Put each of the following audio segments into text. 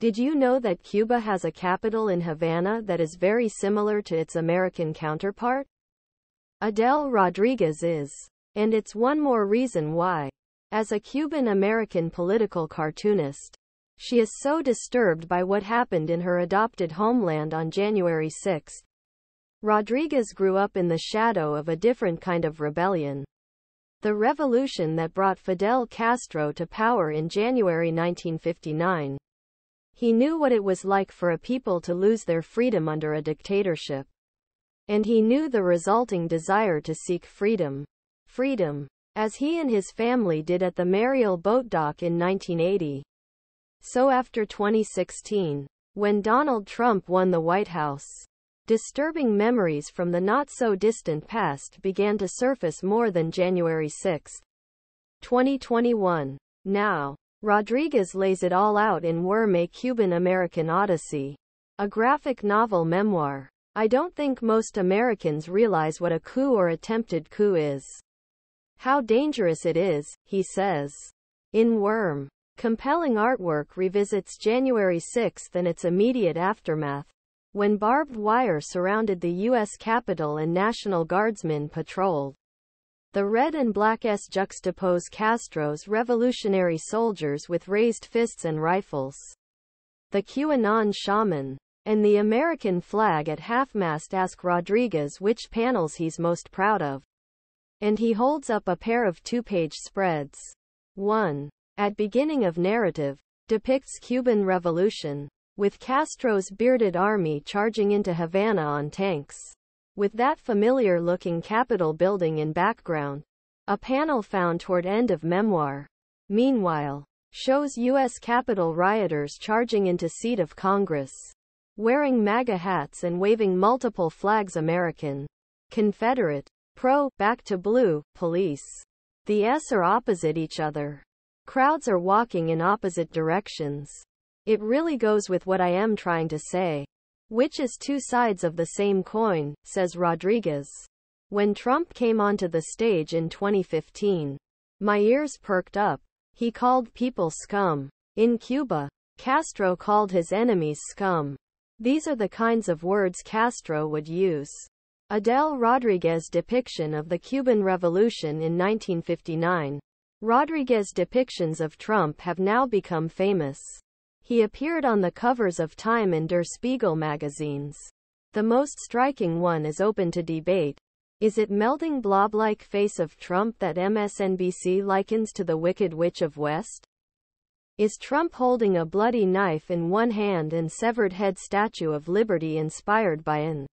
Did you know that Cuba has a capital in Havana that is very similar to its American counterpart? Edel Rodriguez is. And it's one more reason why. As a Cuban-American political cartoonist, she is so disturbed by what happened in her adopted homeland on January 6. Rodriguez grew up in the shadow of a different kind of rebellion. The revolution that brought Fidel Castro to power in January 1959. He knew what it was like for a people to lose their freedom under a dictatorship. And he knew the resulting desire to seek freedom. Freedom. As he and his family did at the Mariel boat dock in 1980. So after 2016, when Donald Trump won the White House, disturbing memories from the not-so-distant past began to surface more than January 6, 2021. Now, Rodriguez lays it all out in Worm A Cuban-American Odyssey, a graphic novel memoir. I don't think most Americans realize what a coup or attempted coup is. How dangerous it is, he says. In Worm, compelling artwork revisits January 6 and its immediate aftermath, when barbed wire surrounded the U.S. Capitol and National Guardsmen patrolled. The red and black juxtapose Castro's revolutionary soldiers with raised fists and rifles. The QAnon Shaman. And the American flag at half-mast. Ask Rodriguez which panels he's most proud of. And he holds up a pair of two-page spreads. 1. At beginning of narrative, depicts Cuban Revolution, with Castro's bearded army charging into Havana on tanks, with that familiar-looking Capitol building in background. A panel found toward end of memoir, meanwhile, shows U.S. Capitol rioters charging into seat of Congress, wearing Maga hats and waving multiple flags: American, Confederate, pro, back to blue, police. The S are opposite each other. Crowds are walking in opposite directions. It really goes with what I am trying to say. Which is two sides of the same coin, says Rodriguez. When Trump came onto the stage in 2015, my ears perked up. He called people scum. In Cuba, Castro called his enemies scum. These are the kinds of words Castro would use. Edel Rodriguez depiction of the Cuban Revolution in 1959. Rodriguez's depictions of Trump have now become famous. He appeared on the covers of Time and Der Spiegel magazines. The most striking one is open to debate. Is it melting blob-like face of Trump that MSNBC likens to the Wicked Witch of West? Is Trump holding a bloody knife in one hand and severed head Statue of Liberty inspired by an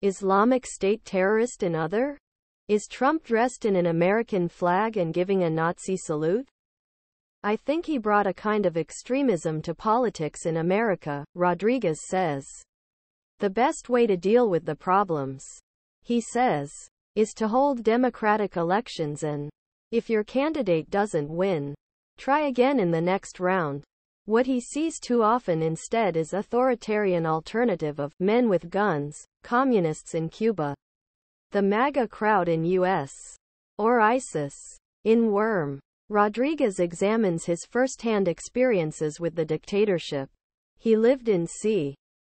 Islamic State terrorist in other? Is Trump dressed in an American flag and giving a Nazi salute? I think he brought a kind of extremism to politics in America, Rodriguez says. The best way to deal with the problems, he says, is to hold democratic elections and, if your candidate doesn't win, try again in the next round. What he sees too often instead is authoritarian alternative of men with guns, communists in Cuba, the Maga crowd in U.S., or ISIS. In Worm, Rodriguez examines his first-hand experiences with the dictatorship. He lived in c.